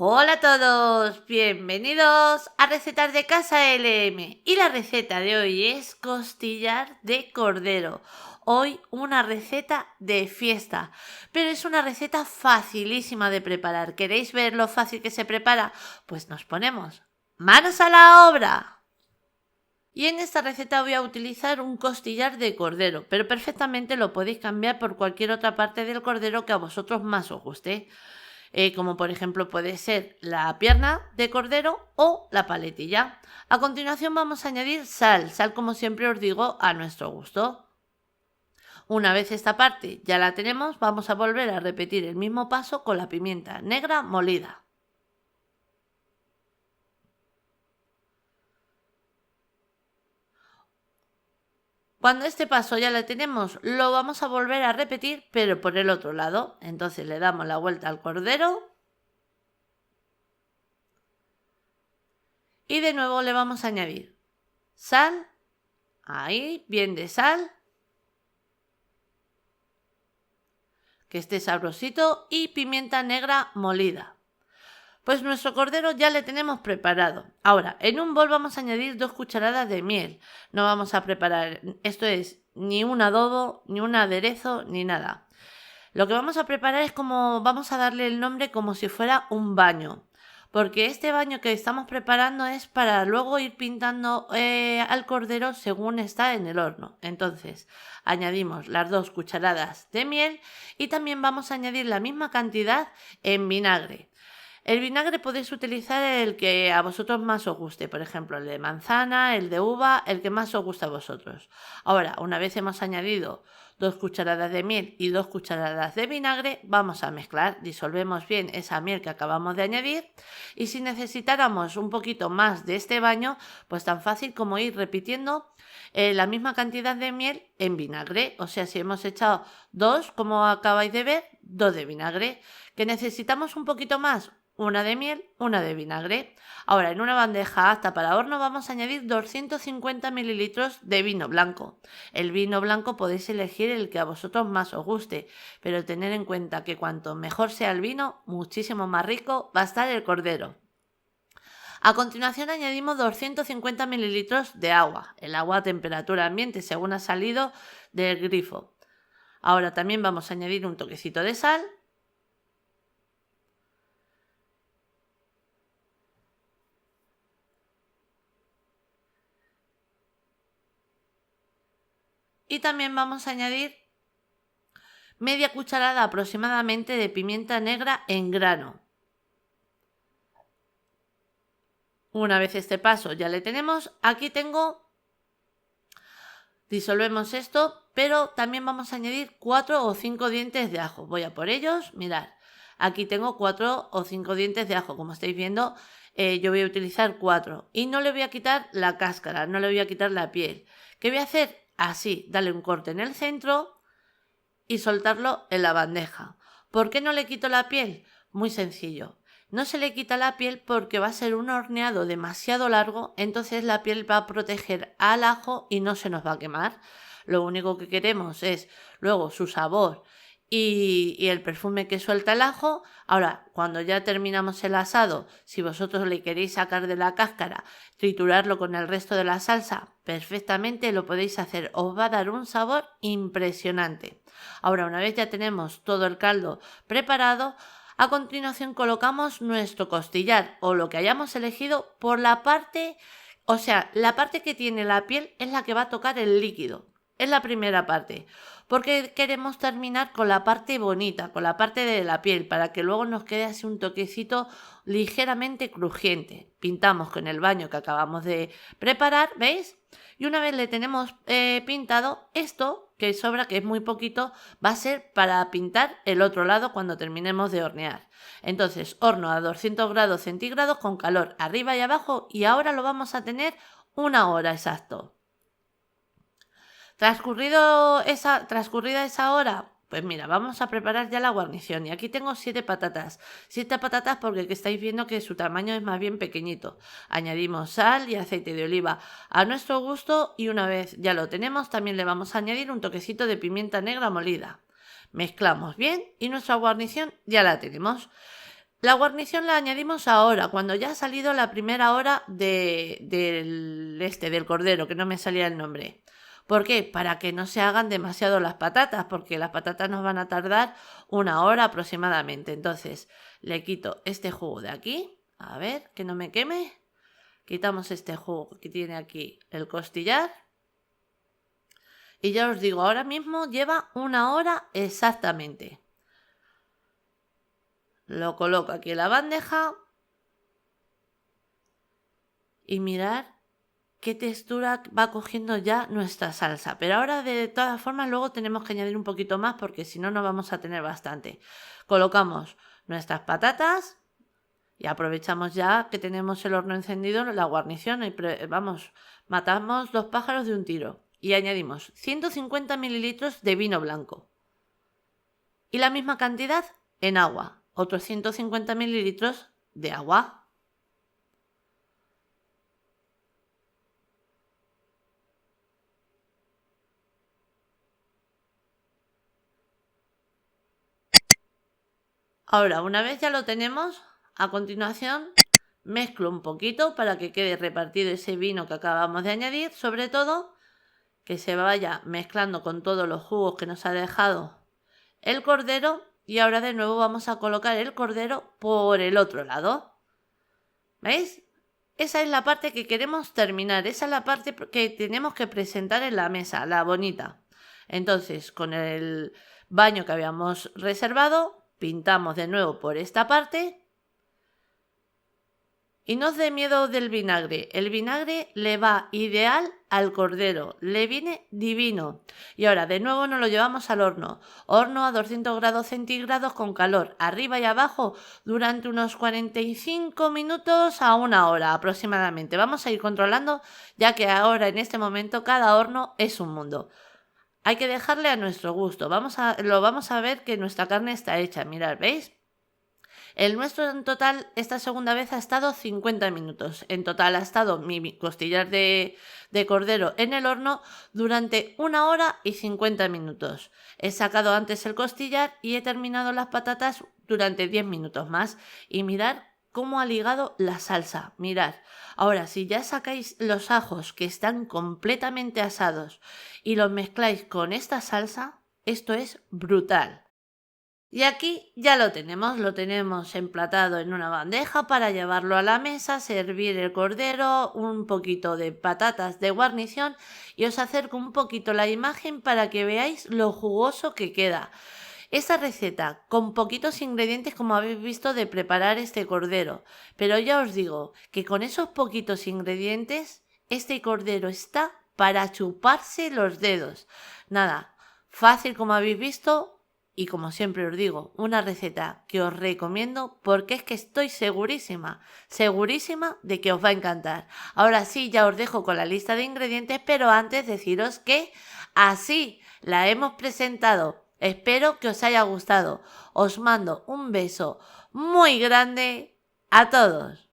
Hola a todos, bienvenidos a Recetas de Casa LM y la receta de hoy es costillar de cordero. Hoy una receta de fiesta, pero es una receta facilísima de preparar. ¿Queréis ver lo fácil que se prepara? Pues nos ponemos manos a la obra. Y en esta receta voy a utilizar un costillar de cordero, pero perfectamente lo podéis cambiar por cualquier otra parte del cordero que a vosotros más os guste. Como por ejemplo puede ser la pierna de cordero o la paletilla. A continuación vamos a añadir sal como siempre os digo a nuestro gusto. Una vez esta parte ya la tenemos, vamos a volver a repetir el mismo paso con la pimienta negra molida. Cuando este paso ya lo tenemos, lo vamos a volver a repetir, pero por el otro lado. Entonces le damos la vuelta al cordero y de nuevo le vamos a añadir sal, ahí, bien de sal, que esté sabrosito, y pimienta negra molida. Pues nuestro cordero ya le tenemos preparado. Ahora, en un bol vamos a añadir 2 cucharadas de miel. No vamos a preparar, esto es, ni un adobo, ni un aderezo, ni nada. Lo que vamos a preparar es vamos a darle el nombre como si fuera un baño. Porque este baño que estamos preparando es para luego ir pintando al cordero según está en el horno. Entonces, añadimos las 2 cucharadas de miel y también vamos a añadir la misma cantidad en vinagre. El vinagre podéis utilizar el que a vosotros más os guste, por ejemplo el de manzana, el de uva, el que más os guste a vosotros. Ahora, una vez hemos añadido 2 cucharadas de miel y 2 cucharadas de vinagre, vamos a mezclar, disolvemos bien esa miel que acabamos de añadir y si necesitáramos un poquito más de este baño, pues tan fácil como ir repitiendo la misma cantidad de miel en vinagre, o sea, si hemos echado 2, como acabáis de ver, 2 de vinagre. ¿Que necesitamos un poquito más? Una de miel, una de vinagre. Ahora, en una bandeja apta para horno vamos a añadir 250 mililitros de vino blanco. El vino blanco podéis elegir el que a vosotros más os guste, pero tened en cuenta que cuanto mejor sea el vino, muchísimo más rico va a estar el cordero. A continuación añadimos 250 mililitros de agua, el agua a temperatura ambiente según ha salido del grifo. Ahora también vamos a añadir un toquecito de sal. Y también vamos a añadir media cucharada aproximadamente de pimienta negra en grano. Una vez este paso ya le tenemos, aquí disolvemos esto, pero también vamos a añadir 4 o 5 dientes de ajo. Voy a por ellos, mirad, aquí tengo 4 o 5 dientes de ajo, como estáis viendo, yo voy a utilizar 4 y no le voy a quitar la cáscara, no le voy a quitar la piel. ¿Qué voy a hacer? Así, darle un corte en el centro y soltarlo en la bandeja. ¿Por qué no le quito la piel? Muy sencillo. No se le quita la piel porque va a ser un horneado demasiado largo, entonces la piel va a proteger al ajo y no se nos va a quemar. Lo único que queremos es luego su sabor y el perfume que suelta el ajo. Ahora, cuando ya terminamos el asado, si vosotros le queréis sacar de la cáscara, triturarlo con el resto de la salsa, perfectamente lo podéis hacer. Os va a dar un sabor impresionante. Ahora, una vez ya tenemos todo el caldo preparado, a continuación colocamos nuestro costillar o lo que hayamos elegido por la parte, o sea, la parte que tiene la piel es la que va a tocar el líquido. Es la primera parte, porque queremos terminar con la parte bonita, con la parte de la piel, para que luego nos quede así un toquecito ligeramente crujiente. Pintamos con el baño que acabamos de preparar, ¿veis? Y una vez le tenemos pintado, esto que sobra, que es muy poquito, va a ser para pintar el otro lado cuando terminemos de hornear. Entonces, horno a 200 grados centígrados con calor arriba y abajo y ahora lo vamos a tener 1 hora exacto. Transcurrida esa hora, pues mira, vamos a preparar ya la guarnición. Y aquí tengo 7 patatas. 7 patatas porque estáis viendo que su tamaño es más bien pequeñito. Añadimos sal y aceite de oliva a nuestro gusto y una vez ya lo tenemos, también le vamos a añadir un toquecito de pimienta negra molida. Mezclamos bien y nuestra guarnición ya la tenemos. La guarnición la añadimos ahora, cuando ya ha salido la primera hora del cordero, que no me salía el nombre. ¿Por qué? Para que no se hagan demasiado las patatas, porque las patatas nos van a tardar 1 hora aproximadamente. Entonces, le quito este jugo de aquí, a ver, que no me queme. Quitamos este jugo que tiene aquí el costillar. Y ya os digo, ahora mismo lleva 1 hora exactamente. Lo coloco aquí en la bandeja. Y mirad qué textura va cogiendo ya nuestra salsa. Pero ahora de todas formas luego tenemos que añadir un poquito más porque si no, no vamos a tener bastante. Colocamos nuestras patatas y aprovechamos ya que tenemos el horno encendido, la guarnición y vamos, matamos 2 pájaros de un tiro. Y añadimos 150 mililitros de vino blanco. Y la misma cantidad en agua. Otros 150 mililitros de agua. Ahora, una vez ya lo tenemos, a continuación mezclo un poquito para que quede repartido ese vino que acabamos de añadir, sobre todo que se vaya mezclando con todos los jugos que nos ha dejado el cordero. Y ahora de nuevo vamos a colocar el cordero por el otro lado. ¿Veis? Esa es la parte que queremos terminar, esa es la parte que tenemos que presentar en la mesa, la bonita. Entonces, con el baño que habíamos reservado, pintamos de nuevo por esta parte. Y no os dé miedo del vinagre, el vinagre le va ideal al cordero, le viene divino. Y ahora de nuevo nos lo llevamos al horno, horno a 200 grados centígrados con calor, arriba y abajo, durante unos 45 minutos a 1 hora aproximadamente. Vamos a ir controlando, ya que ahora en este momento cada horno es un mundo. Hay que dejarle a nuestro gusto, lo vamos a ver que nuestra carne está hecha, mirad, ¿veis? El nuestro en total esta segunda vez ha estado 50 minutos. En total ha estado mi costillar de cordero en el horno durante 1 hora y 50 minutos. He sacado antes el costillar y he terminado las patatas durante 10 minutos más. Y mirad cómo ha ligado la salsa. Mirad. Ahora, si ya sacáis los ajos que están completamente asados y los mezcláis con esta salsa, esto es brutal. Y aquí ya lo tenemos emplatado en una bandeja para llevarlo a la mesa, servir el cordero, un poquito de patatas de guarnición y os acerco un poquito la imagen para que veáis lo jugoso que queda. Esta receta con poquitos ingredientes como habéis visto de preparar este cordero, pero ya os digo que con esos poquitos ingredientes este cordero está para chuparse los dedos. Nada, fácil como habéis visto. Y como siempre os digo, una receta que os recomiendo porque es que estoy segurísima de que os va a encantar. Ahora sí, ya os dejo con la lista de ingredientes, pero antes deciros que así la hemos presentado. Espero que os haya gustado. Os mando un beso muy grande a todos.